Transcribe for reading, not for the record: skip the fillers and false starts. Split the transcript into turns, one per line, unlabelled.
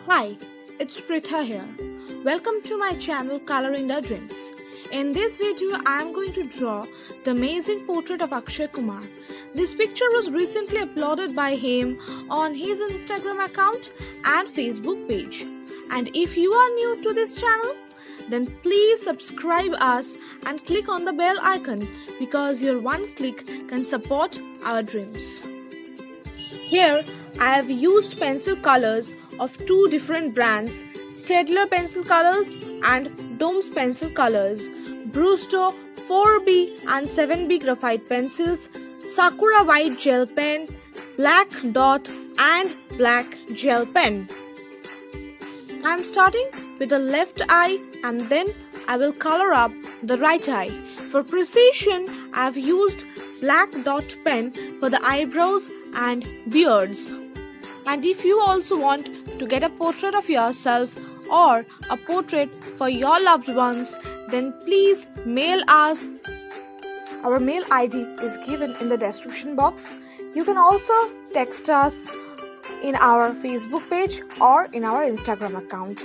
Hi, it's Pritha here. Welcome to my channel Colouring the Dreams. In this video, I am going to draw the amazing portrait of Akshay Kumar. This picture was recently uploaded by him on his Instagram account and Facebook page. And if you are new to this channel, then please subscribe us and click on the bell icon because your one click can support our dreams. Here, I have used pencil colors of two different brands, Staedtler pencil colors and Dome's pencil colors, Brewster 4B and 7B graphite pencils, Sakura white gel pen, black dot and black gel pen. I am starting with the left eye and then I will color up the right eye. For precision, I have used black dot pen for the eyebrows and beards. And if you also want to get a portrait of yourself or a portrait for your loved ones, then please mail us. Our mail ID is given in the description box. You can also text us in our Facebook page or in our Instagram account.